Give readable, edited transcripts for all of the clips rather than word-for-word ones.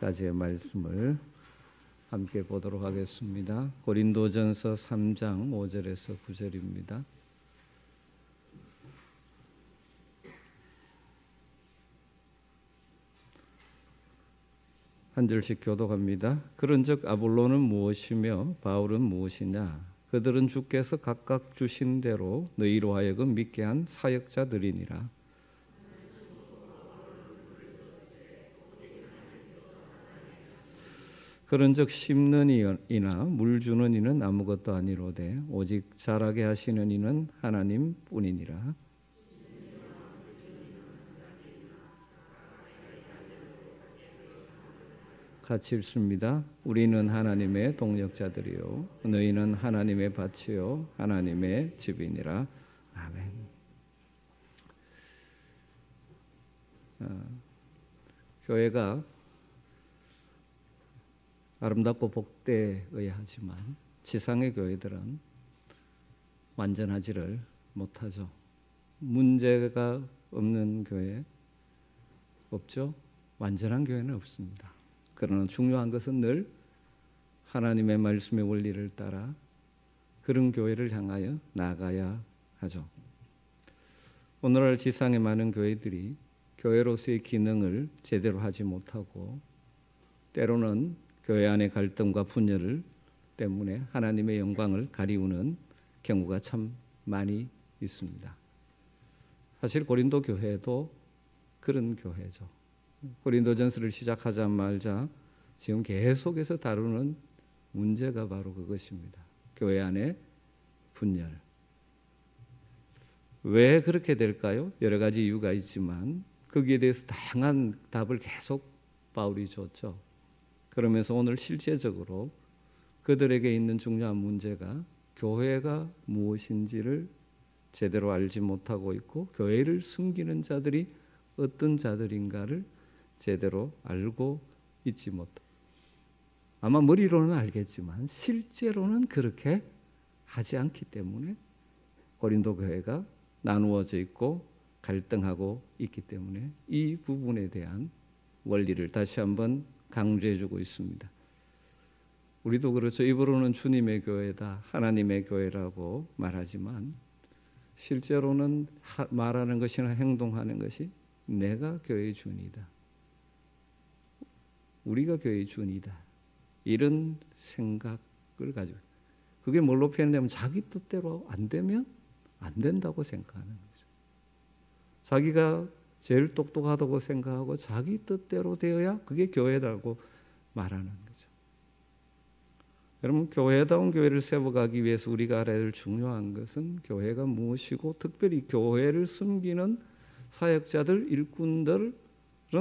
까지의 말씀을 함께 보도록 하겠습니다. 고린도전서 3장 5절에서 9절입니다. 한 절씩 교독합니다. 그런즉 아볼로는 무엇이며 바울은 무엇이냐? 그들은 주께서 각각 주신 대로 너희로 하여금 믿게 한 사역자들이니라. 그런즉 심는 이나 물 주는 이는 아무것도 아니로되 오직 자라게 하시는 이는 하나님뿐이니라. 같이 읽습니다. 우리는 하나님의 동역자들이요 너희는 하나님의 밭이요 하나님의 집이니라. 아멘. 교회가 아름답고 복되어야하지만 지상의 교회들은 완전하지를 못하죠. 문제가 없는 교회 없죠. 완전한 교회는 없습니다. 그러나 중요한 것은 늘 하나님의 말씀의 원리를 따라 그런 교회를 향하여 나아가야 하죠. 오늘날 지상의 많은 교회들이 교회로서의 기능을 제대로 하지 못하고 때로는 교회 안의 갈등과 분열을 때문에 하나님의 영광을 가리우는 경우가 참 많이 있습니다. 사실 고린도 교회도 그런 교회죠. 고린도전서를 시작하자마자 지금 계속해서 다루는 문제가 바로 그것입니다. 교회 안의 분열. 왜 그렇게 될까요? 여러 가지 이유가 있지만 거기에 대해서 다양한 답을 계속 바울이 줬죠. 그러면서 오늘 실제적으로 그들에게 있는 중요한 문제가 교회가 무엇인지를 제대로 알지 못하고 있고 교회를 숨기는 자들이 어떤 자들인가를 제대로 알고 있지 못하고 아마 머리로는 알겠지만 실제로는 그렇게 하지 않기 때문에 고린도 교회가 나누어져 있고 갈등하고 있기 때문에 이 부분에 대한 원리를 다시 한번 강조해주고 있습니다. 우리도 그렇죠. 입으로는 주님의 교회다, 하나님의 교회라고 말하지만 실제로는 말하는 것이나 행동하는 것이 내가 교회의 주인이다, 우리가 교회의 주인이다, 이런 생각을 가지고 그게 뭘로 표현되면 자기 뜻대로 안 되면 안 된다고 생각하는 거죠. 자기가 제일 똑똑하다고 생각하고 자기 뜻대로 되어야 그게 교회라고 말하는 거죠. 여러분, 교회다운 교회를 세워가기 위해서 우리가 알아야 할 중요한 것은 교회가 무엇이고 특별히 교회를 숨기는 사역자들, 일꾼들은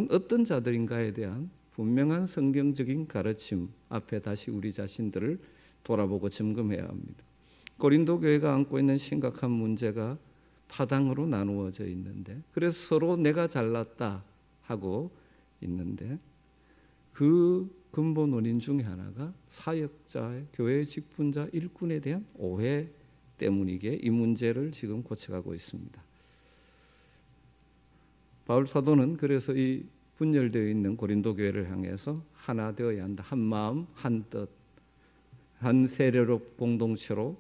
어떤 자들인가에 대한 분명한 성경적인 가르침 앞에 다시 우리 자신들을 돌아보고 점검해야 합니다. 고린도 교회가 안고 있는 심각한 문제가 파당으로 나누어져 있는데 그래서 서로 내가 잘났다 하고 있는데 그 근본 원인 중에 하나가 사역자의 교회 직분자 일꾼에 대한 오해 때문이기에 이 문제를 지금 고쳐가고 있습니다. 바울 사도는 그래서 이 분열되어 있는 고린도 교회를 향해서 하나 되어야 한다. 한 마음, 한 뜻, 한 세례로 공동체로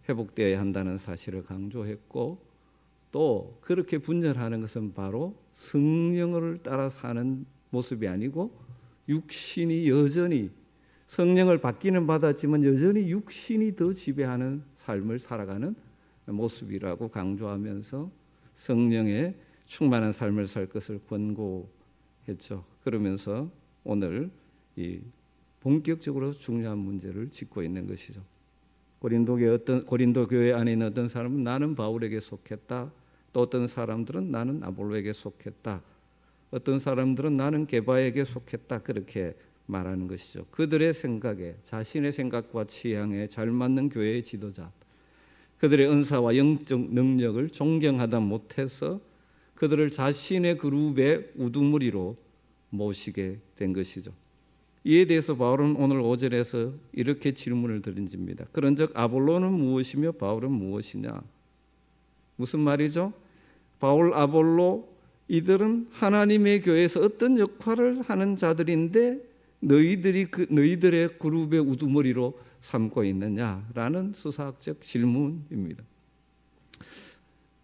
회복되어야 한다는 사실을 강조했고 또 그렇게 분열하는 것은 바로 성령을 따라 사는 모습이 아니고 육신이 여전히 성령을 받기는 받았지만 여전히 육신이 더 지배하는 삶을 살아가는 모습이라고 강조하면서 성령의 충만한 삶을 살 것을 권고했죠. 그러면서 오늘 이 본격적으로 중요한 문제를 짚고 있는 것이죠. 고린도 교회 안에 있는 어떤 사람은 나는 바울에게 속했다. 또 어떤 사람들은 나는 아볼로에게 속했다. 어떤 사람들은 나는 게바에게 속했다. 그렇게 말하는 것이죠. 그들의 생각에 자신의 생각과 취향에 잘 맞는 교회의 지도자, 그들의 은사와 영적 능력을 존경하다 못해서 그들을 자신의 그룹의 우두머리로 모시게 된 것이죠. 이에 대해서 바울은 오늘 5절에서 이렇게 질문을 던집니다. 그런즉 아볼로는 무엇이며 바울은 무엇이냐? 무슨 말이죠? 바울, 아볼로 이들은 하나님의 교회에서 어떤 역할을 하는 자들인데 너희들이 너희들의 그룹의 우두머리로 삼고 있느냐라는 수사학적 질문입니다.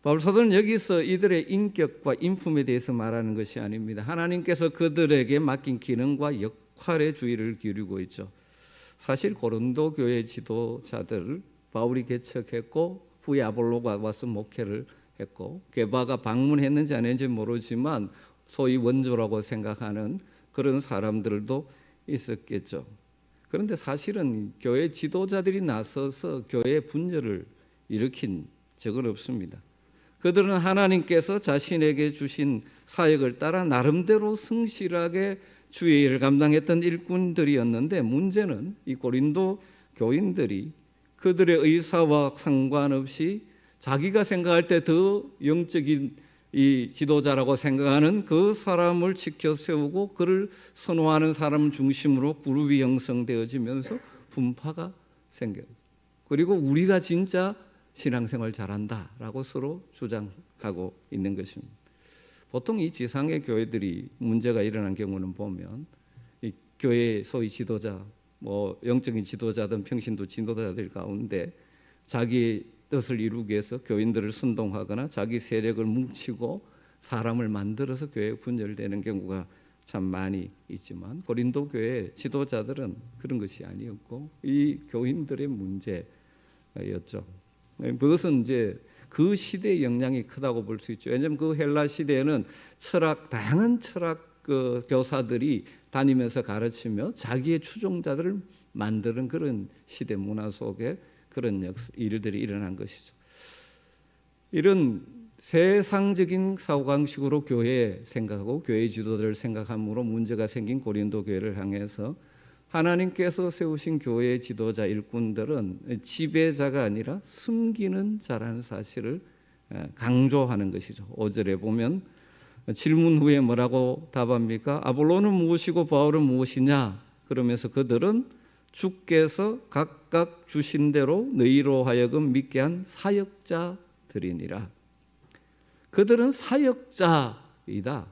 바울 사도는 여기서 이들의 인격과 인품에 대해서 말하는 것이 아닙니다. 하나님께서 그들에게 맡긴 기능과 역할에 주의를 기울이고 있죠. 사실 고린도 교회 지도자들 바울이 개척했고 후에 아볼로가 와서 목회를 했고 게바가 방문했는지 안 했는지 모르지만 소위 원조라고 생각하는 그런 사람들도 있었겠죠. 그런데 사실은 교회 지도자들이 나서서 교회 분열을 일으킨 적은 없습니다. 그들은 하나님께서 자신에게 주신 사역을 따라 나름대로 성실하게 주의 일을 감당했던 일꾼들이었는데, 문제는 이 고린도 교인들이 그들의 의사와 상관없이 자기가 생각할 때 더 영적인 이 지도자라고 생각하는 그 사람을 지켜 세우고 그를 선호하는 사람 중심으로 그룹이 형성되어지면서 분파가 생겨요. 그리고 우리가 진짜 신앙생활 잘한다라고 서로 주장하고 있는 것입니다. 보통 이 지상의 교회들이 문제가 일어난 경우는 보면 이 교회 소위 지도자, 영적인 지도자든 평신도 지도자들 가운데 자기 뜻을 이루기 위해서 교인들을 선동하거나 자기 세력을 뭉치고 사람을 만들어서 교회 분열되는 경우가 참 많이 있지만, 고린도 교회 지도자들은 그런 것이 아니었고 이 교인들의 문제였죠. 그것은 이제 그 시대의 영향이 크다고 볼 수 있죠. 왜냐하면 그 헬라 시대에는 다양한 철학 교사들이 다니면서 가르치며 자기의 추종자들을 만드는 그런 시대 문화 속에 그런 일들이 일어난 것이죠. 이런 세상적인 사고방식으로 교회 생각하고 교회 지도자를 생각함으로 문제가 생긴 고린도 교회를 향해서 하나님께서 세우신 교회 지도자 일꾼들은 지배자가 아니라 섬기는 자라는 사실을 강조하는 것이죠. 5절에 보면 질문 후에 뭐라고 답합니까? 아볼로는 무엇이고 바울은 무엇이냐? 그러면서 그들은 주께서 각각 주신 대로 너희로 하여금 믿게 한 사역자들이니라. 그들은 사역자이다.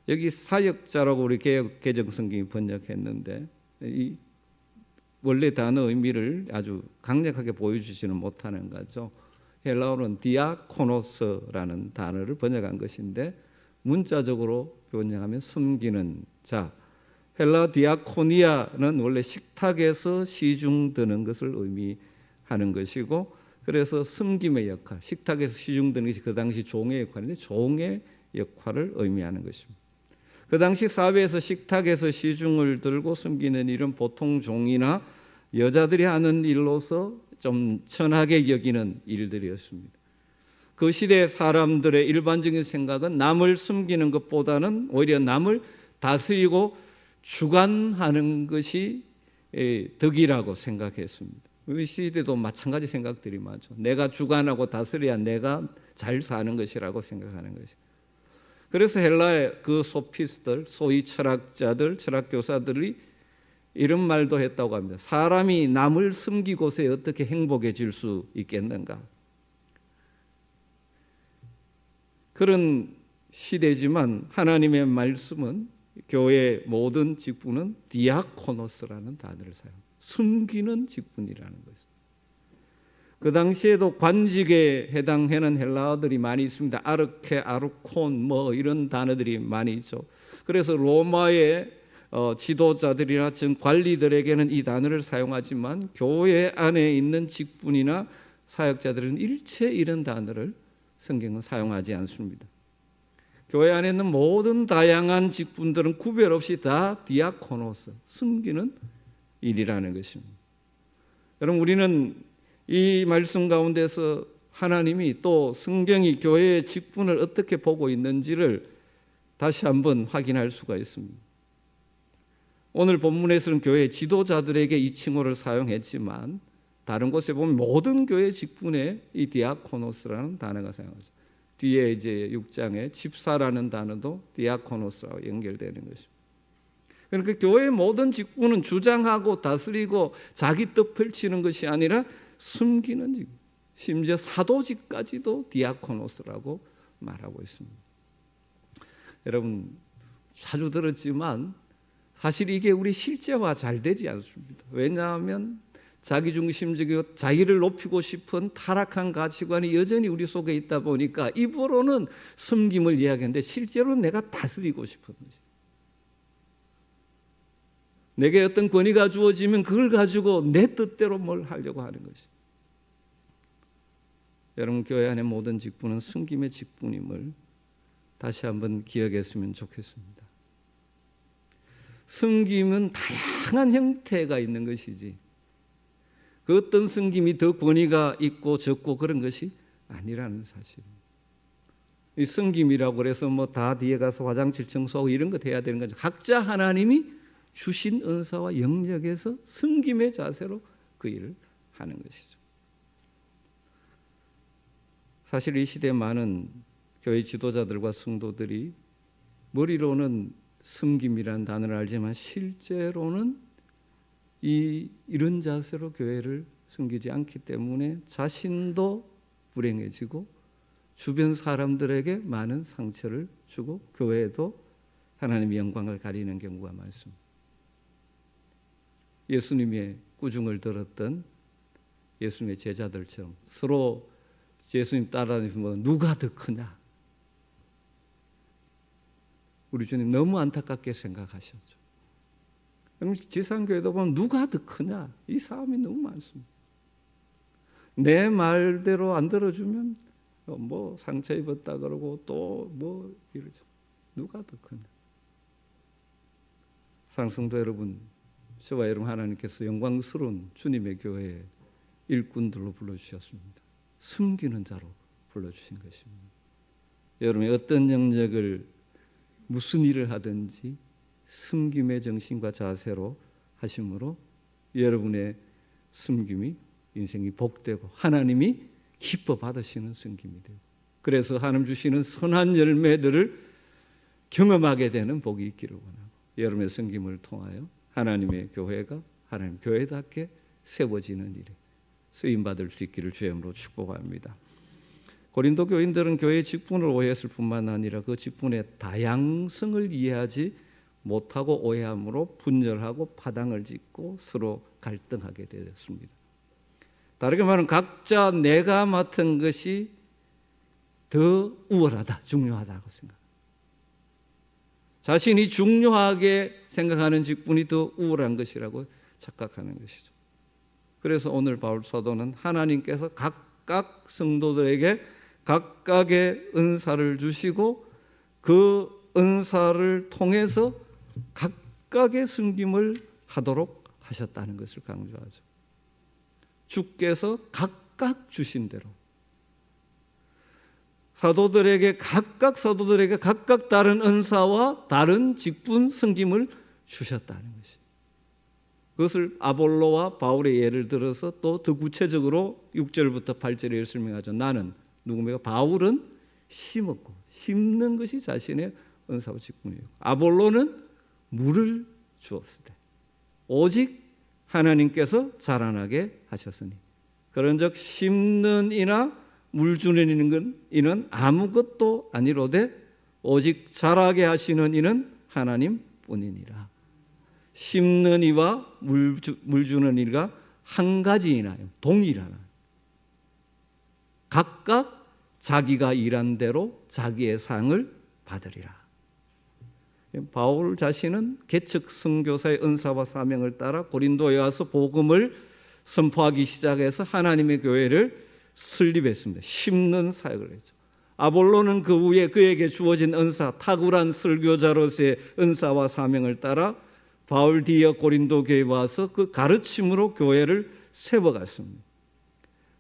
여기 사역자라고 우리 개정성경이 번역했는데 이 원래 단어 의미를 아주 강력하게 보여주지는 못하는 거죠. 헬라어는 디아코노스라는 단어를 번역한 것인데 문자적으로 번역하면 섬기는 자. 헬라 디아코니아는 원래 식탁에서 시중 드는 것을 의미하는 것이고, 그래서 섬김의 역할, 식탁에서 시중 드는 것이 그 당시 종의 역할인데 종의 역할을 의미하는 것입니다. 그 당시 사회에서 식탁에서 시중을 들고 섬기는 일은 보통 종이나 여자들이 하는 일로서 좀 천하게 여기는 일들이었습니다. 그 시대 사람들의 일반적인 생각은 남을 섬기는 것보다는 오히려 남을 다스리고 주관하는 것이 덕이라고 생각했습니다. 우리 시대도 마찬가지 생각들이 많죠. 내가 주관하고 다스려야 내가 잘 사는 것이라고 생각하는 것이. 그래서 헬라의 그 소피스들, 소위 철학자들, 철학교사들이 이런 말도 했다고 합니다. 사람이 남을 섬기고서 어떻게 행복해질 수 있겠는가? 그런 시대지만 하나님의 말씀은 교회의 모든 직분은 디아코노스라는 단어를 사용합니다. 섬기는 직분이라는 것입니다. 그 당시에도 관직에 해당하는 헬라어들이 많이 있습니다. 아르케, 아르콘 이런 단어들이 많이 있죠. 그래서 로마의 지도자들이나 즉 관리들에게는 이 단어를 사용하지만 교회 안에 있는 직분이나 사역자들은 일체 이런 단어를 성경은 사용하지 않습니다. 교회 안에 있는 모든 다양한 직분들은 구별 없이 다 디아코노스, 섬기는 일이라는 것입니다. 여러분, 우리는 이 말씀 가운데서 하나님이 또 성경이 교회의 직분을 어떻게 보고 있는지를 다시 한번 확인할 수가 있습니다. 오늘 본문에서는 교회 지도자들에게 이 칭호를 사용했지만 다른 곳에 보면 모든 교회 직분에 이 디아코노스라는 단어가 사용하죠. 뒤에 이제 6장에 집사라는 단어도 디아코노스라고 연결되는 것입니다. 그러니까 교회의 모든 직분은 주장하고 다스리고 자기 뜻 펼치는 것이 아니라 숨기는 직분, 심지어 사도직까지도 디아코노스라고 말하고 있습니다. 여러분 자주 들었지만 사실 이게 우리 실제화 잘 되지 않습니다. 왜냐하면 자기중심적이고 자기를 높이고 싶은 타락한 가치관이 여전히 우리 속에 있다 보니까 입으로는 섬김을 이야기하는데 실제로는 내가 다스리고 싶은 것이. 내게 어떤 권위가 주어지면 그걸 가지고 내 뜻대로 뭘 하려고 하는 것이. 여러분, 교회 안의 모든 직분은 섬김의 직분임을 다시 한번 기억했으면 좋겠습니다. 섬김은 다양한 형태가 있는 것이지 그 어떤 섬김이 더 권위가 있고 적고 그런 것이 아니라는 사실입니다. 이 섬김이라고 해서 뭐 다 뒤에 가서 화장실 청소하고 이런 거 해야 되는 거죠. 각자 하나님이 주신 은사와 영역에서 섬김의 자세로 그 일을 하는 것이죠. 사실 이 시대에 많은 교회 지도자들과 성도들이 머리로는 섬김이라는 단어를 알지만 실제로는 이런 자세로 교회를 섬기지 않기 때문에 자신도 불행해지고 주변 사람들에게 많은 상처를 주고 교회에도 하나님의 영광을 가리는 경우가 많습니다. 예수님의 꾸중을 들었던 예수님의 제자들처럼 서로 예수님 따라다니면 누가 더 크냐? 우리 주님 너무 안타깝게 생각하셨죠. 지상교회도 보면 누가 더 크냐? 이 싸움이 너무 많습니다. 내 말대로 안 들어주면 뭐 상처 입었다 그러고 또 뭐 이러죠. 누가 더 크냐? 사랑하는 성도 여러분, 저와 여러분 하나님께서 영광스러운 주님의 교회에 일꾼들로 불러주셨습니다. 숨기는 자로 불러주신 것입니다. 여러분이 어떤 영역을 무슨 일을 하든지 섬김의 정신과 자세로 하심으로 여러분의 섬김이 인생이 복되고 하나님이 기뻐 받으시는 섬김이 되고 그래서 하나님 주시는 선한 열매들을 경험하게 되는 복이 있기를 원하고 여러분의 섬김을 통하여 하나님의 교회가 하나님 교회답게 세워지는 일에 쓰임받을 수 있기를 주의 이름으로 축복합니다. 고린도 교인들은 교회의 직분을 오해했을 뿐만 아니라 그 직분의 다양성을 이해하지 못하고 오해함으로 분열하고 파당을 짓고 서로 갈등하게 되었습니다. 다르게 말하면 각자 내가 맡은 것이 더 우월하다, 중요하다고 생각합니다. 자신이 중요하게 생각하는 직분이 더 우월한 것이라고 착각하는 것이죠. 그래서 오늘 바울 사도는 하나님께서 각각 성도들에게 각각의 은사를 주시고 그 은사를 통해서 각각의 섬김을 하도록 하셨다는 것을 강조하죠. 주께서 각각 주신 대로 사도들에게 각각 다른 은사와 다른 직분 섬김을 주셨다는 것이. 그것을 아볼로와 바울의 예를 들어서 또 더 구체적으로 6절부터 8절에 설명하죠. 나는 누구며 바울은 심었고 심는 것이 자신의 은사와 직분이에요. 아볼로는 물을 주었을 때 오직 하나님께서 자라나게 하셨으니 그런즉 심는 이나 물 주는 이는 아무것도 아니로되 오직 자라게 하시는 이는 하나님뿐이니라. 심는 이와 물 주는 이가 한 가지이나요. 동일하나. 각각 자기가 일한 대로 자기의 상을 받으리라. 바울 자신은 개척 선교사의 은사와 사명을 따라 고린도에 와서 복음을 선포하기 시작해서 하나님의 교회를 설립했습니다. 심는 사역을 했죠. 아볼로는 그 후에 그에게 주어진 은사, 탁월한 설교자로서의 은사와 사명을 따라 바울 뒤에 고린도 교회에 와서 그 가르침으로 교회를 세워갔습니다.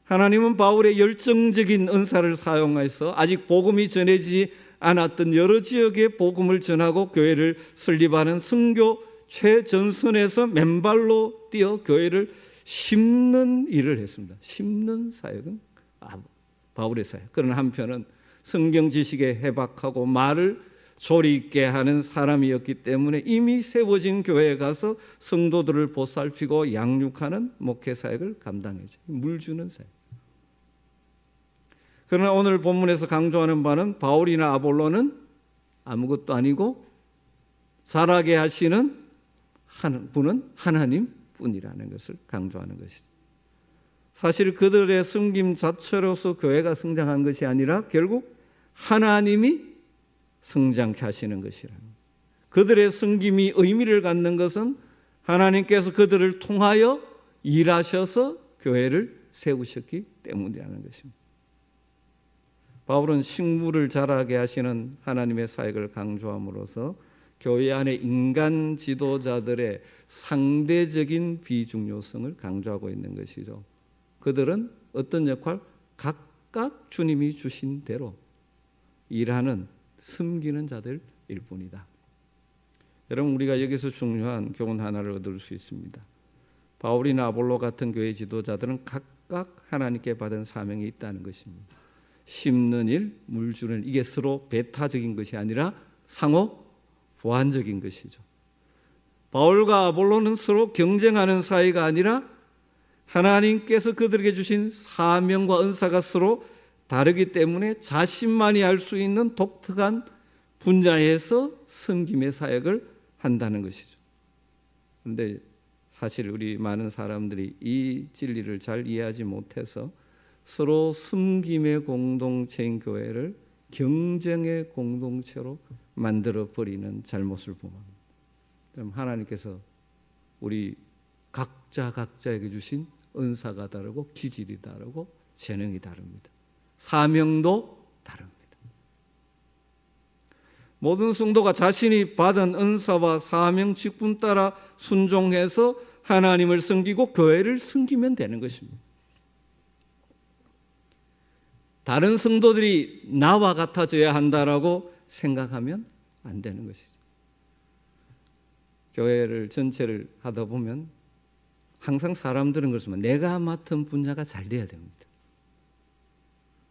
하나님은 바울의 열정적인 은사를 사용해서 아직 복음이 전해지지 않았던 여러 지역에 복음을 전하고 교회를 설립하는 선교 최전선에서 맨발로 뛰어 교회를 심는 일을 했습니다. 심는 사역은 바울의 사역. 그러나 한편은 성경 지식에 해박하고 말을 조리 있게 하는 사람이었기 때문에 이미 세워진 교회에 가서 성도들을 보살피고 양육하는 목회 사역을 감당했죠. 물 주는 사역. 그러나 오늘 본문에서 강조하는 바는 바울이나 아볼로는 아무것도 아니고 자라게 하시는 분은 하나님뿐이라는 것을 강조하는 것이죠. 사실 그들의 섬김 자체로서 교회가 성장한 것이 아니라 결국 하나님이 성장케 하시는 것이라는 거예요. 그들의 섬김이 의미를 갖는 것은 하나님께서 그들을 통하여 일하셔서 교회를 세우셨기 때문이라는 것입니다. 바울은 식물을 자라게 하시는 하나님의 사역을 강조함으로써 교회 안에 인간 지도자들의 상대적인 비중요성을 강조하고 있는 것이죠. 그들은 어떤 역할? 각각 주님이 주신 대로 일하는 섬기는 자들일 뿐이다. 여러분, 우리가 여기서 중요한 교훈 하나를 얻을 수 있습니다. 바울이나 아볼로 같은 교회 지도자들은 각각 하나님께 받은 사명이 있다는 것입니다. 심는 일, 물 주는 일, 이게 서로 배타적인 것이 아니라 상호 보완적인 것이죠. 바울과 아볼로는 서로 경쟁하는 사이가 아니라 하나님께서 그들에게 주신 사명과 은사가 서로 다르기 때문에 자신만이 할 수 있는 독특한 분야에서 섬김의 사역을 한다는 것이죠. 그런데 사실 우리 많은 사람들이 이 진리를 잘 이해하지 못해서 서로 섬김의 공동체인 교회를 경쟁의 공동체로 만들어 버리는 잘못을 범합니다. 그럼 하나님께서 우리 각자에게 주신 은사가 다르고 기질이 다르고 재능이 다릅니다. 사명도 다릅니다. 모든 성도가 자신이 받은 은사와 사명 직분 따라 순종해서 하나님을 섬기고 교회를 섬기면 되는 것입니다. 다른 성도들이 나와 같아져야 한다라고 생각하면 안 되는 것이죠. 교회를 전체를 하다 보면 항상 사람들은 그렇지만 내가 맡은 분야가 잘 돼야 됩니다.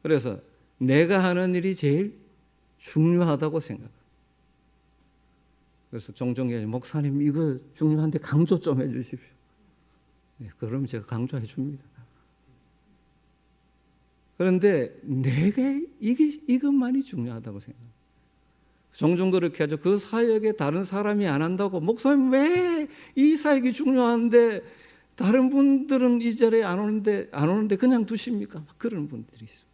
그래서 내가 하는 일이 제일 중요하다고 생각합니다. 그래서 종종 목사님 이거 중요한데 강조 좀 해주십시오. 네, 그럼 제가 강조해 줍니다. 그런데 내게 이것만이 중요하다고 생각합니다. 종종 그렇게 하죠. 그 사역에 다른 사람이 안 한다고 목사님 왜 이 사역이 중요한데 다른 분들은 이 자리에 안 오는데 그냥 두십니까? 막 그런 분들이 있어요.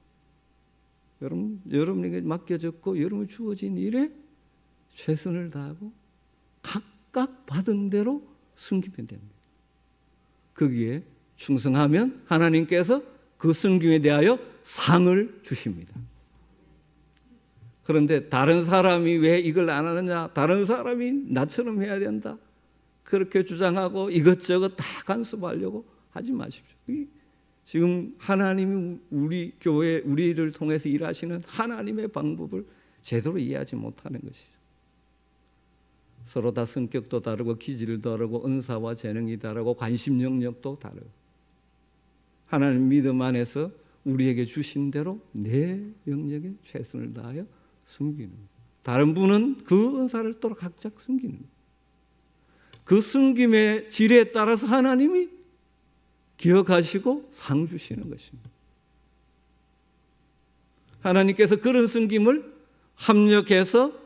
여러분에게 맡겨졌고 여러분 주어진 일에 최선을 다하고 각각 받은 대로 섬기면 됩니다. 거기에 충성하면 하나님께서 그 섬김에 대하여 상을 주십니다. 그런데 다른 사람이 왜 이걸 안 하느냐? 다른 사람이 나처럼 해야 된다. 그렇게 주장하고 이것저것 다 간섭하려고 하지 마십시오. 지금 하나님이 우리 교회, 우리를 통해서 일하시는 하나님의 방법을 제대로 이해하지 못하는 것이죠. 서로 다 성격도 다르고 기질도 다르고 은사와 재능이 다르고 관심 영역도 다르고 하나님 믿음 안에서 우리에게 주신 대로 내 영역에 최선을 다하여 섬기는 거예요. 다른 분은 그 은사를 또 각자 섬기는 거예요. 그 섬김의 질에 따라서 하나님이 기억하시고 상 주시는 것입니다. 하나님께서 그런 섬김을 합력해서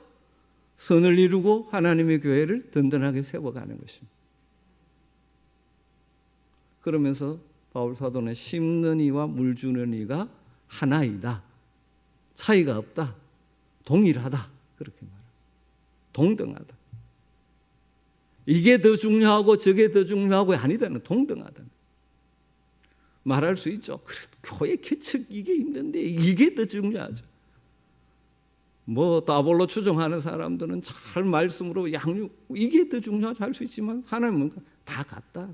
선을 이루고 하나님의 교회를 든든하게 세워가는 것입니다. 그러면서 바울 사도는 심는 이와 물 주는 이가 하나이다. 차이가 없다. 동일하다. 그렇게 말합니다. 동등하다. 이게 더 중요하고 저게 더 중요하고 아니다는 동등하다. 말할 수 있죠. 그래, 교회 개척 이게 힘든데 이게 더 중요하죠. 아볼로 추종하는 사람들은 잘 말씀으로 양육 이게 더 중요하죠 할 수 있지만 하나님은 다 같다.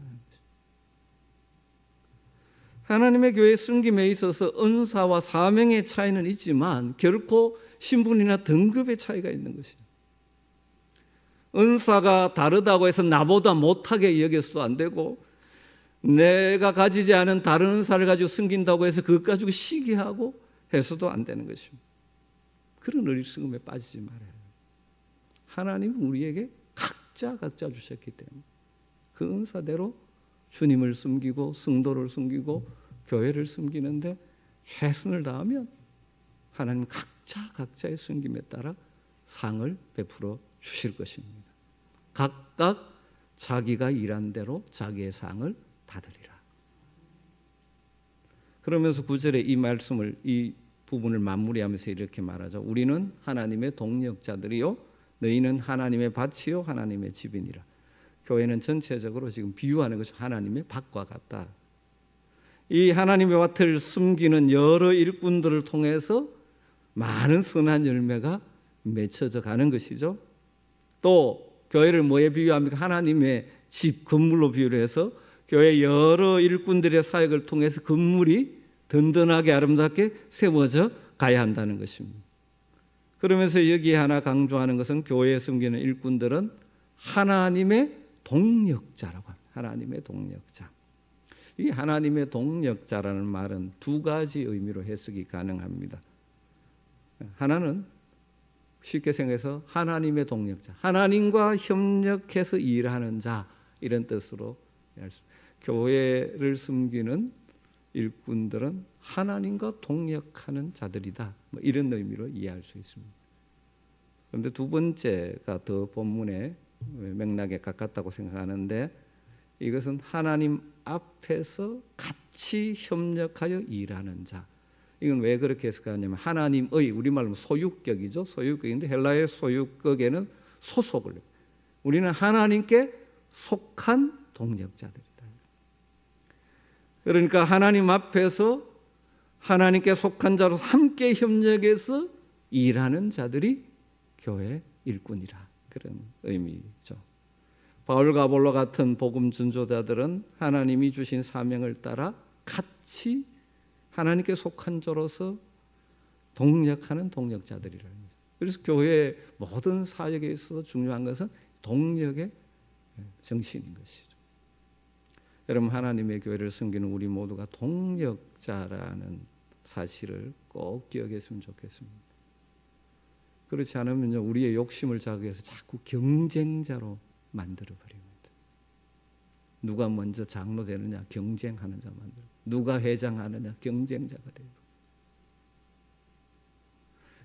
하나님의 교회 섬김에 있어서 은사와 사명의 차이는 있지만 결코 신분이나 등급의 차이가 있는 것이죠. 은사가 다르다고 해서 나보다 못하게 여겨서도 안 되고 내가 가지지 않은 다른 은사를 가지고 섬긴다고 해서 그것 가지고 시기하고 해서도 안 되는 것입니다. 그런 어리석음에 빠지지 말아요. 하나님은 우리에게 각자 주셨기 때문에 그 은사대로 주님을 섬기고 성도를 섬기고 교회를 섬기는데 최선을 다하면 하나님 각자의 섬김에 따라 상을 베풀어 주실 것입니다. 각각 자기가 일한 대로 자기의 상을 받으리라. 그러면서 9절에 이 말씀을, 이 부분을 마무리하면서 이렇게 말하죠. 우리는 하나님의 동력자들이요 너희는 하나님의 밭이요 하나님의 집이니라. 교회는 전체적으로 지금 비유하는 것이 하나님의 밭과 같다. 이 하나님의 밭을 숨기는 여러 일꾼들을 통해서 많은 선한 열매가 맺혀져 가는 것이죠. 또 교회를 뭐에 비유합니까? 하나님의 집, 건물로 비유를 해서 교회 여러 일꾼들의 사역을 통해서 건물이 든든하게 아름답게 세워져 가야 한다는 것입니다. 그러면서 여기에 하나 강조하는 것은 교회에 숨기는 일꾼들은 하나님의 동력자라고 합니다. 하나님의 동력자. 이 하나님의 동력자라는 말은 두 가지 의미로 해석이 가능합니다. 하나는 쉽게 생각해서 하나님의 동력자, 하나님과 협력해서 일하는 자, 이런 뜻으로 교회를 섬기는 일꾼들은 하나님과 동력하는 자들이다, 이런 의미로 이해할 수 있습니다. 그런데 두 번째가 더 본문의 맥락에 가깝다고 생각하는데, 이것은 하나님 앞에서 같이 협력하여 일하는 자. 이건 왜 그렇게 해석하냐면 하나님의, 우리말로 소유격이죠. 소유격인데 헬라의 소유격에는 소속을, 우리는 하나님께 속한 동력자들이다. 그러니까 하나님 앞에서 하나님께 속한 자로 함께 협력해서 일하는 자들이 교회 일꾼이라, 그런 의미죠. 바울과 아볼로 같은 복음 전도자들은 하나님이 주신 사명을 따라 같이 하나님께 속한 자로서 동력하는 동력자들이라는 거죠. 그래서 교회의 모든 사역에 있어서 중요한 것은 동력의 정신인 것이죠. 여러분, 하나님의 교회를 섬기는 우리 모두가 동력자라는 사실을 꼭 기억했으면 좋겠습니다. 그렇지 않으면 우리의 욕심을 자극해서 자꾸 경쟁자로 만들어버립니다. 누가 먼저 장로 되느냐 경쟁하는 자 만들고, 누가 회장하느냐 경쟁자가 되고.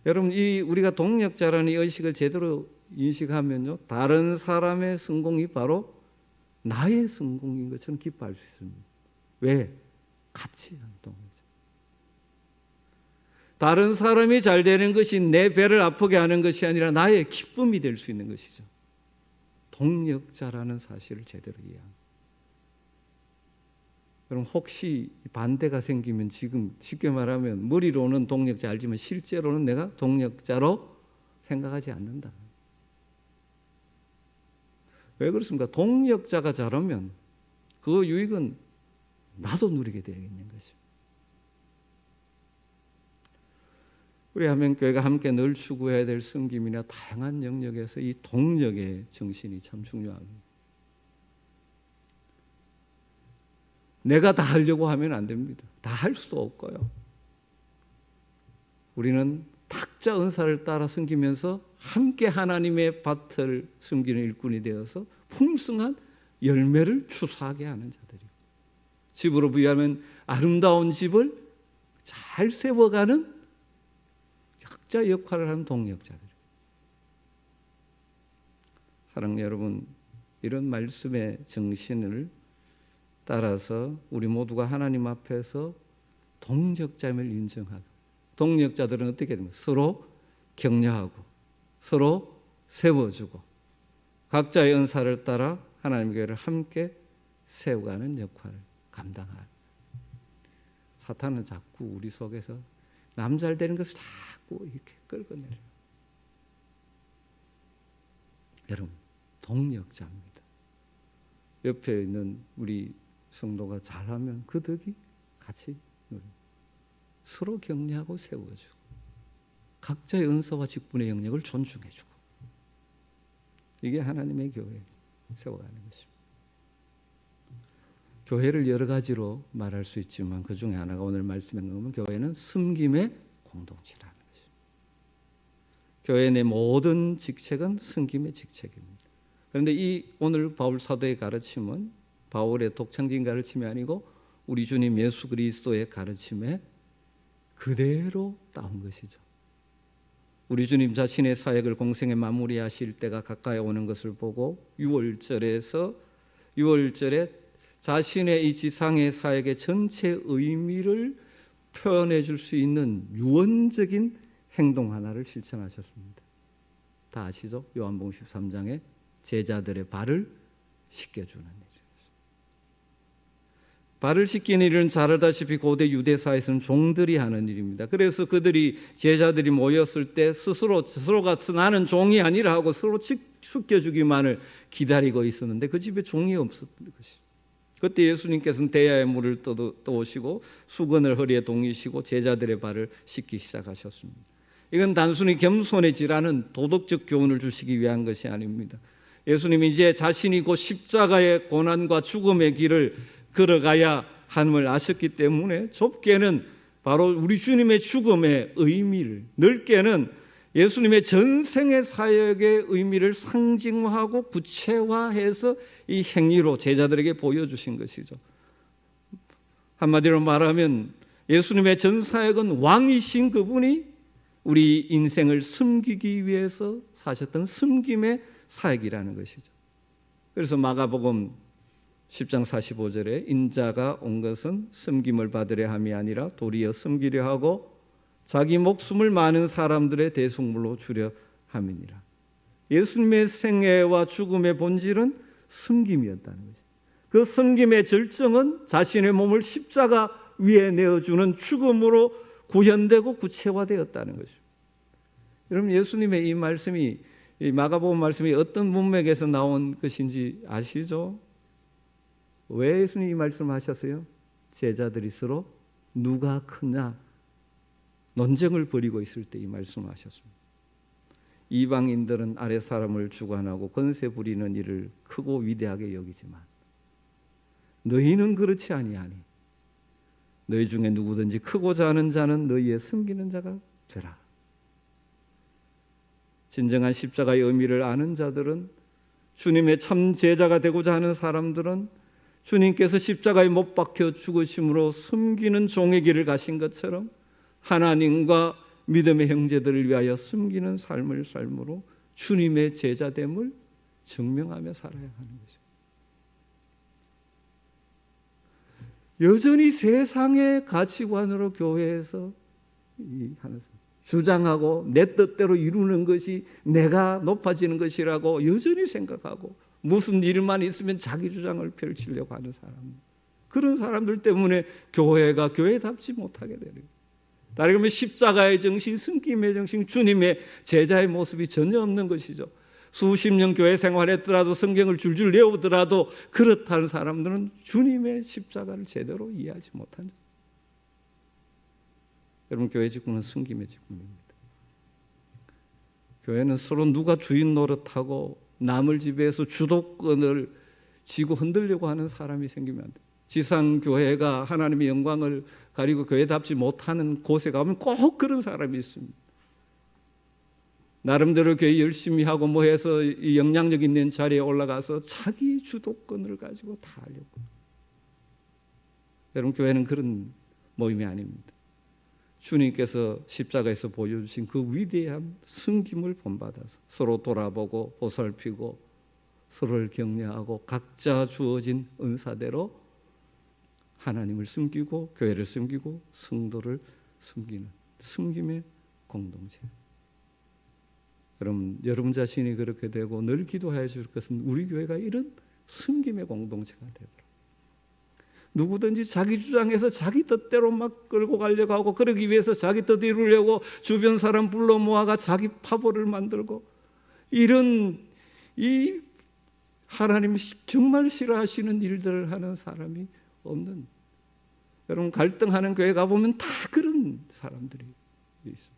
여러분, 이 우리가 동력자라는 이 의식을 제대로 인식하면요, 다른 사람의 성공이 바로 나의 성공인 것처럼 기뻐할 수 있습니다. 왜? 같이 하는 동력자. 다른 사람이 잘 되는 것이 내 배를 아프게 하는 것이 아니라 나의 기쁨이 될 수 있는 것이죠. 동력자라는 사실을 제대로 이해합니다. 그럼 혹시 반대가 생기면, 지금 쉽게 말하면 머리로는 동력자 알지만 실제로는 내가 동력자로 생각하지 않는다. 왜 그렇습니까? 동력자가 잘하면 그 유익은 나도 누리게 되겠는 것입니다. 우리 한명교회가 함께 늘 추구해야 될 섬김이나 다양한 영역에서 이 동력의 정신이 참 중요합니다. 내가 다 하려고 하면 안 됩니다. 다 할 수도 없고요. 우리는 각자 은사를 따라 섬기면서 함께 하나님의 밭을 섬기는 일꾼이 되어서 풍성한 열매를 추수하게 하는 자들이고, 집으로 비유하면 아름다운 집을 잘 세워가는 각자 역할을 하는 동력자들. 사랑하는 여러분, 이런 말씀의 정신을 따라서 우리 모두가 하나님 앞에서 동력자임을 인정하고, 동력자들은 어떻게 됩니까? 서로 격려하고 서로 세워주고 각자의 은사를 따라 하나님의 교회를 함께 세워가는 역할을 감당하고, 사탄은 자꾸 우리 속에서 남 잘 되는 것을 자꾸 이렇게 끌어내려요. 여러분, 동력자입니다. 옆에 있는 우리 성도가 잘하면 그 덕이 같이 누립니다. 서로 격려하고 세워주고 각자의 은사와 직분의 영역을 존중해주고, 이게 하나님의 교회 세워가는 것입니다. 교회를 여러 가지로 말할 수 있지만 그 중에 하나가 오늘 말씀에 나오면 교회는 섬김의 공동체라는 것입니다. 교회 내 모든 직책은 섬김의 직책입니다. 그런데 이 오늘 바울 사도의 가르침은 바울의 독창적인 가르침이 아니고 우리 주님 예수 그리스도의 가르침에 그대로 따온 것이죠. 우리 주님 자신의 사역을 공생에 마무리하실 때가 가까이 오는 것을 보고 6월절에 자신의 이 지상의 사역의 전체 의미를 표현해 줄 수 있는 유언적인 행동 하나를 실천하셨습니다. 다 아시죠? 요한복음 13장에 제자들의 발을 씻겨주는 일이었습니다. 발을 씻기는 일은 잘 알다시피 고대 유대사에서는 종들이 하는 일입니다. 그래서 제자들이 모였을 때 스스로가 나는 종이 아니라 하고 서로 씻겨주기만을 기다리고 있었는데 그 집에 종이 없었던 것이죠. 그때 예수님께서는 대야의 물을 떠오시고 수건을 허리에 동이시고 제자들의 발을 씻기 시작하셨습니다. 이건 단순히 겸손해지라는 도덕적 교훈을 주시기 위한 것이 아닙니다. 예수님이 이제 자신이 곧 십자가의 고난과 죽음의 길을 걸어가야 함을 아셨기 때문에 좁게는 바로 우리 주님의 죽음의 의미를, 넓게는 예수님의 전생의 사역의 의미를 상징화하고 구체화해서 이 행위로 제자들에게 보여주신 것이죠. 한마디로 말하면 예수님의 전 사역은 왕이신 그분이 우리 인생을 섬기기 위해서 사셨던 섬김의 사역이라는 것이죠. 그래서 마가복음 10장 45절에 인자가 온 것은 섬김을 받으려 함이 아니라 도리어 섬기려 하고 자기 목숨을 많은 사람들의 대속물로 주려 함이니라. 예수님의 생애와 죽음의 본질은 섬김이었다는 거죠. 그 섬김의 절정은 자신의 몸을 십자가 위에 내어주는 죽음으로 구현되고 구체화되었다는 것입니다. 여러분, 예수님의 이 말씀이, 이 마가복음 말씀이 어떤 문맥에서 나온 것인지 아시죠? 왜 예수님이 이 말씀하셨어요? 제자들이 서로 누가 크냐 논쟁을 벌이고 있을 때 이 말씀하셨습니다. 이방인들은 아래 사람을 주관하고 권세 부리는 일을 크고 위대하게 여기지만 너희는 그렇지 아니하니 너희 중에 누구든지 크고자 하는 자는 너희의 섬기는 자가 되라. 진정한 십자가의 의미를 아는 자들은, 주님의 참 제자가 되고자 하는 사람들은 주님께서 십자가에 못 박혀 죽으심으로 섬기는 종의 길을 가신 것처럼 하나님과 믿음의 형제들을 위하여 섬기는 삶을 삶으로 주님의 제자됨을 증명하며 살아야 하는 거죠. 여전히 세상의 가치관으로 교회에서 주장하고 내 뜻대로 이루는 것이 내가 높아지는 것이라고 여전히 생각하고 무슨 일만 있으면 자기 주장을 펼치려고 하는 사람, 그런 사람들 때문에 교회가 교회답지 못하게 되는, 다른 말로 십자가의 정신, 섬김의 정신, 주님의 제자의 모습이 전혀 없는 것이죠. 수십 년 교회 생활했더라도 성경을 줄줄 외우더라도 그렇다는 사람들은 주님의 십자가를 제대로 이해하지 못한 자. 여러분, 교회 직분은 섬김의 직분입니다. 교회는 서로 누가 주인 노릇하고 남을 지배해서 주도권을 쥐고 흔들려고 하는 사람이 생기면 안 돼요. 지상교회가 하나님의 영광을 가리고 교회답지 못하는 곳에 가면 꼭 그런 사람이 있습니다. 나름대로 교회 열심히 하고 뭐 해서 이 영향력 있는 자리에 올라가서 자기 주도권을 가지고 다 하려고. 여러분, 교회는 그런 모임이 아닙니다. 주님께서 십자가에서 보여주신 그 위대한 섬김을 본받아서 서로 돌아보고 보살피고 서로를 격려하고 각자 주어진 은사대로 하나님을 섬기고 교회를 섬기고 성도를 섬기는 섬김의 공동체. 여러분 자신이 그렇게 되고 늘 기도해 줄 것은 우리 교회가 이런 섬김의 공동체가 되도록, 누구든지 자기 주장해서 자기 뜻대로 막 끌고 가려고 하고 그러기 위해서 자기 뜻 이루려고 주변 사람 불러 모아가 자기 파벌을 만들고, 이런 이 하나님 정말 싫어하시는 일들을 하는 사람이 없는, 여러분 갈등하는 교회 가보면 다 그런 사람들이 있습니다.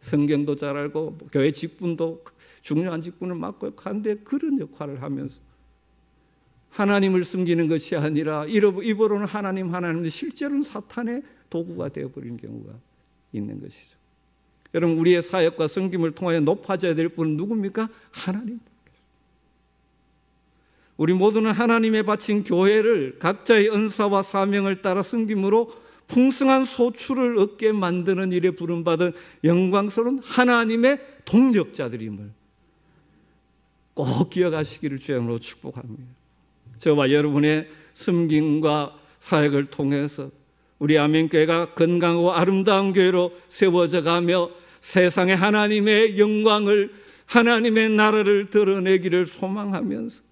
성경도 잘 알고 교회 직분도 중요한 직분을 맡고 한데 그런 역할을 하면서 하나님을 숨기는 것이 아니라 입으로는 하나님 실제로는 사탄의 도구가 되어버리는 경우가 있는 것이죠. 여러분, 우리의 사역과 섬김을 통하여 높아져야 될 분은 누굽니까? 하나님. 우리 모두는 하나님의 바친 교회를 각자의 은사와 사명을 따라 섬김으로 풍성한 소출을 얻게 만드는 일에 부름받은 영광스러운 하나님의 동력자들임을 꼭 기억하시기를 주님으로 축복합니다. 저와 여러분의 섬김과 사역을 통해서 우리 아멘교회가 건강하고 아름다운 교회로 세워져 가며 세상에 하나님의 영광을, 하나님의 나라를 드러내기를 소망하면서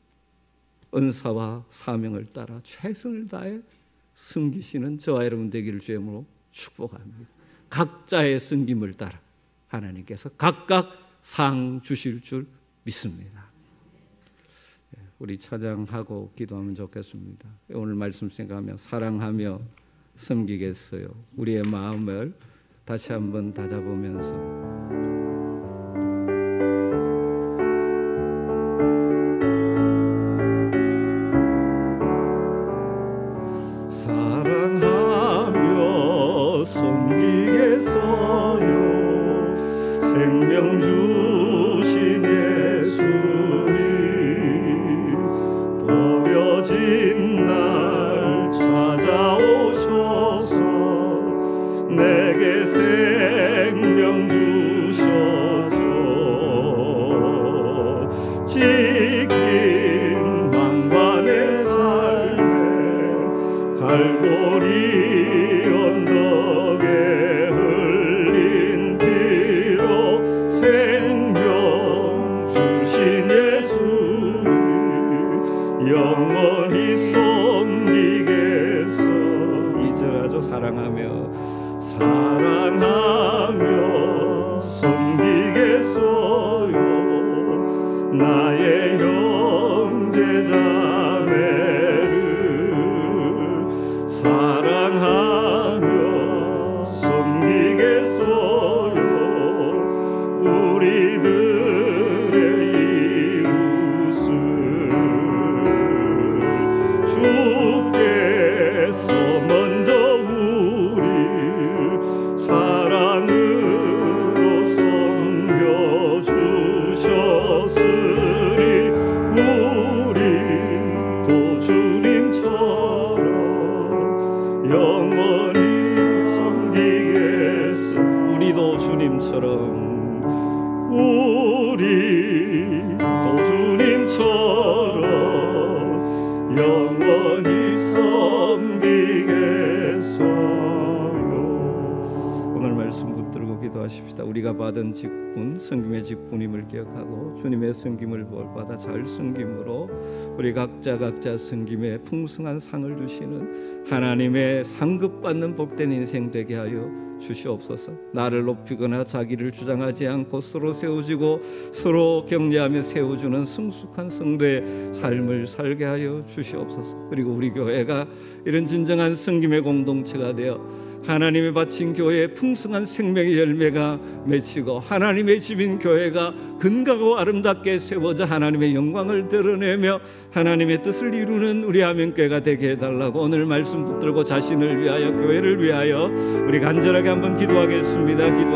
은사와 사명을 따라 최선을 다해 섬기시는 저와 여러분 되기를 주님으로 축복합니다. 각자의 섬김을 따라 하나님께서 각각 상 주실 줄 믿습니다. 우리 찬양하고 기도하면 좋겠습니다. 오늘 말씀 생각하며 사랑하며 섬기겠어요. 우리의 마음을 다시 한번 다잡으면서 사랑하며 섬기겠어요. 생명 주신 예수님 버려진 날 찾아오셔서 내게 생명 주셨죠. 지킨 망관의 삶에 갈보리 언덕에 흘린 피로 생명 주신 예수님 영원히 섬기겠어. 2절 하죠. 사랑하며 섬기겠어요. 나의 형제 자매를 사랑하며 섬기겠어요. 우리들의 이웃을 주께서 먼저 우리 사랑으로 섬겨주셨으니 우리도 주님처럼 영원히 섬기겠소. 우리도 주님처럼 영원히 섬기겠어요. 오늘 말씀 붙들고 기도하십시다. 우리가 받은 직분, 섬김의 직분임을 기억하고 주님의 섬김을 받아 잘 섬김으로 우리 각자 섬김에 풍성한 상을 주시는 하나님의 상급받는 복된 인생 되게 하여 주시옵소서. 나를 높이거나 자기를 주장하지 않고 서로 세워지고 서로 격려하며 세워주는 성숙한 성도의 삶을 살게 하여 주시옵소서. 그리고 우리 교회가 이런 진정한 섬김의 공동체가 되어 하나님의 바친 교회의 풍성한 생명의 열매가 맺히고 하나님의 집인 교회가 건강하고 아름답게 세워져 하나님의 영광을 드러내며 하나님의 뜻을 이루는 우리 아멘교회가 되게 해달라고 오늘 말씀 붙들고 자신을 위하여 교회를 위하여 우리 간절하게 한번 기도하겠습니다. 하나님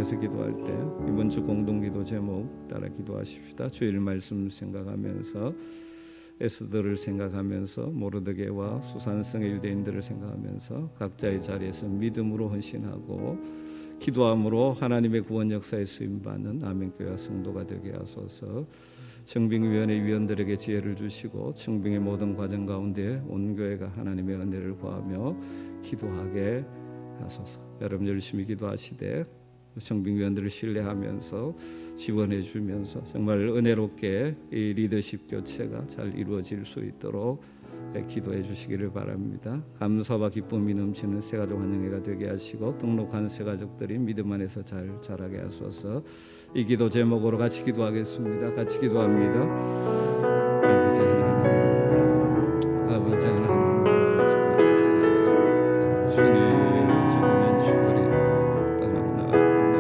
위해서 기도할 때 이번 주 공동기도 제목 따라 기도하십시다. 주일 말씀 생각하면서 에스더를 생각하면서 모르드게와 수산성의 유대인들을 생각하면서 각자의 자리에서 믿음으로 헌신하고 기도함으로 하나님의 구원 역사에 쓰임받는 아멘교회 성도가 되게 하소서. 청빙위원회 위원들에게 지혜를 주시고 청빙의 모든 과정 가운데 온 교회가 하나님의 은혜를 구하며 기도하게 하소서. 여러분 열심히 기도하시되 청빙위원들을 신뢰하면서 지원해 주면서 정말 은혜롭게 이 리더십 교체가 잘 이루어질 수 있도록 기도해 주시기를 바랍니다. 감사와 기쁨이 넘치는 새가족 환영회가 되게 하시고 등록한 새가족들이 믿음 안에서 잘 자라게 하소서. 이 기도 제목으로 같이 기도하겠습니다. 같이 기도합니다. 아버지 하나님, 아버지 하나님, 주님의 축원이 떠나고 나아갔던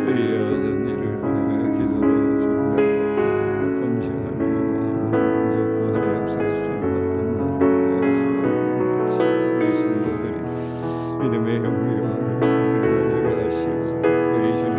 주의 얻은 일을 하며 기도로 주며 검증하며 먼저 구하라 역사에서 주님받던 우리 성도들이 믿음의 형리와 하나님의 하시옵소서. 우리 주님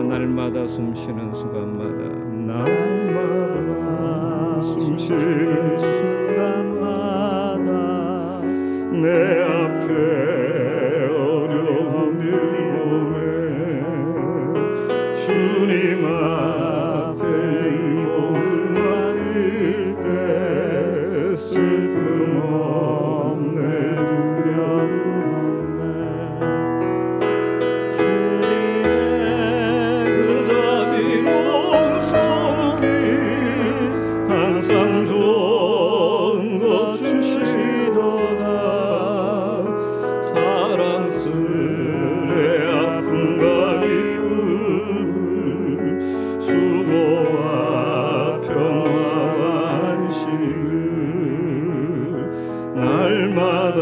날마다 숨쉬는 순간마다 날마다 숨쉬는 순간마다 내 앞에 어려움들이 오매 주님 앞에 이 몸을 맡길 때 슬픔 없네 두려움 없네 항상 좋은 것 주시도다 사랑스레 아픔과 기쁨을 수고와 평화와 안식을 날마다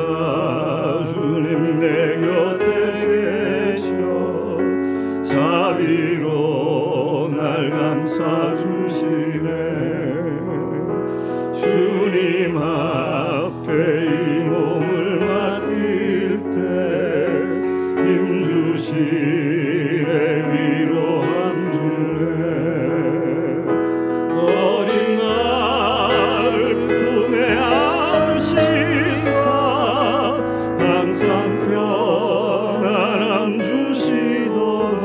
주님 내 곁에 계셔 자비로 날 감싸주시네 주님 앞에 이 몸을 맡길 때 힘주시네 위로함 주네 어린 나를 품에 안으시사 항상 편안함 주시도다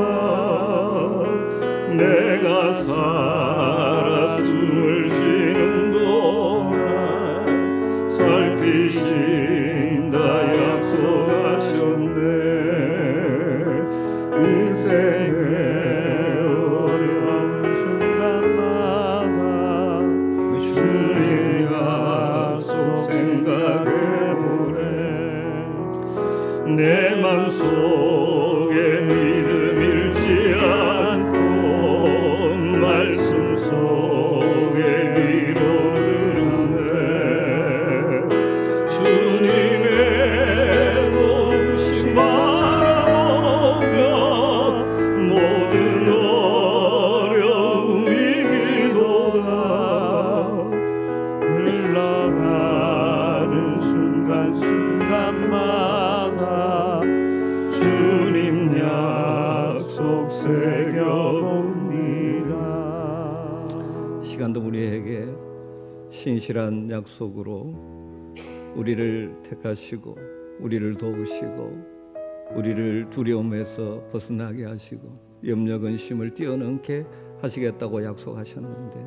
주님 약속 생각해보네. 내 맘속에 믿음 잃지 않고 말씀 속에 위로를 얻네. 주님의 높으심 바라보며 모든 어려움 이기도다. 흘러가는 순간순간마다 주님 약속 새겨봅니다. 시간도 우리에게 신실한 약속으로 우리를 택하시고 우리를 도우시고 우리를 두려움에서 벗어나게 하시고 염려 근심을 뛰어넘게 하시겠다고 약속하셨는데,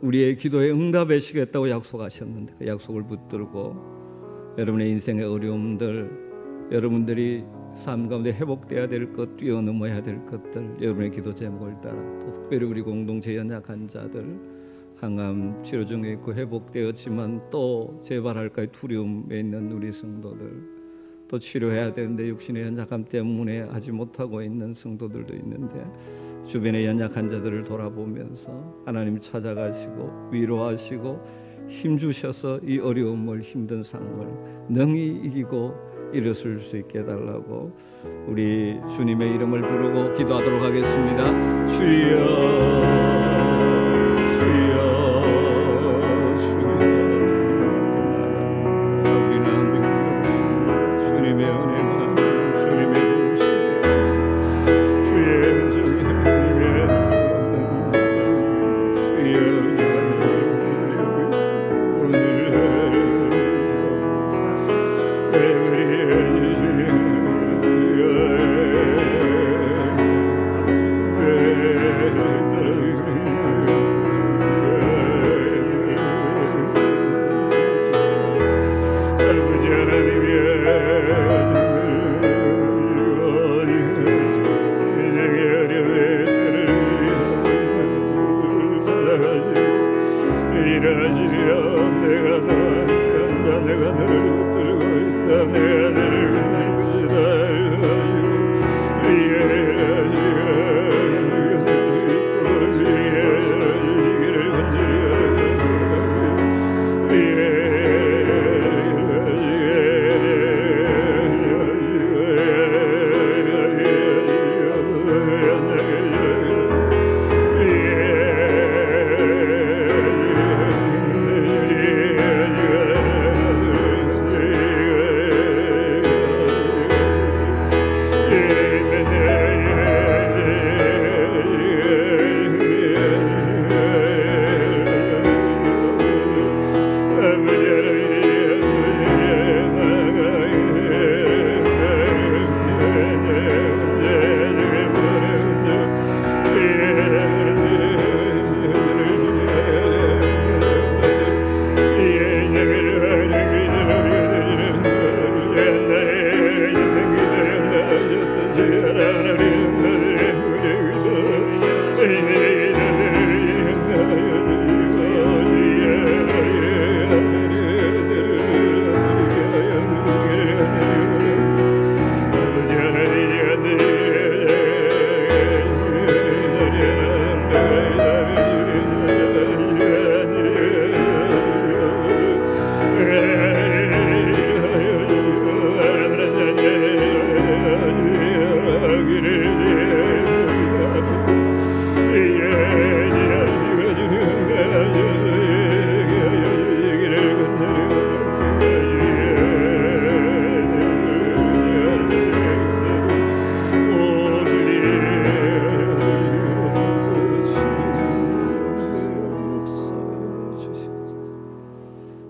우리의 기도에 응답하시겠다고 약속하셨는데, 그 약속을 붙들고 여러분의 인생의 어려움들, 여러분들이 삶 가운데 회복돼야 될 것, 뛰어넘어야 될 것들, 여러분의 기도 제목을 따라, 또 특별히 우리 공동체 연약한 자들, 항암 치료 중에 있고 회복되었지만 또 재발할까의 두려움에 있는 우리 성도들, 또 치료해야 되는데 육신의 연약함 때문에 하지 못하고 있는 성도들도 있는데, 주변의 연약한 자들을 돌아보면서 하나님 찾아가시고 위로하시고 힘주셔서 이 어려움을, 힘든 상황을 능히 이기고 일어설 수 있게 해달라고 우리 주님의 이름을 부르고 기도하도록 하겠습니다. 주여,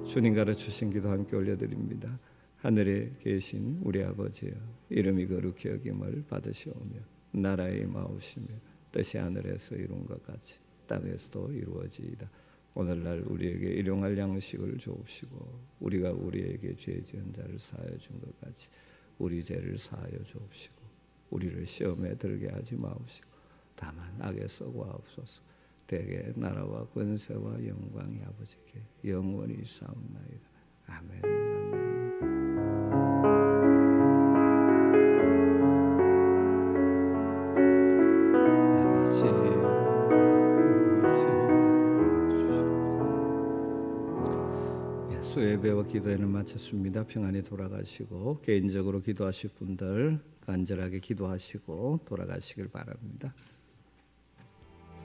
주님 가르치신 기도 함께 올려드립니다. 하늘에 계신 우리 아버지여, 이름이 거룩히 여김을 받으시오며 나라의 마옵시며 뜻이 하늘에서 이룬 것 같이 땅에서도 이루어지이다. 오늘날 우리에게 일용할 양식을 주옵시고 우리가 우리에게 죄 지은 자를 사하여 준 것 같이 우리 죄를 사하여 주옵시고 우리를 시험에 들게 하지 마옵시고 다만 악에서 구하옵소서. 대개 나라와 권세와 영광이 아버지께 영원히 싸움나이다. 아멘. 수예배와 기도회는 마쳤습니다. 평안히 돌아가시고 개인적으로 기도하실 분들 간절하게 기도하시고 돌아가시길 바랍니다.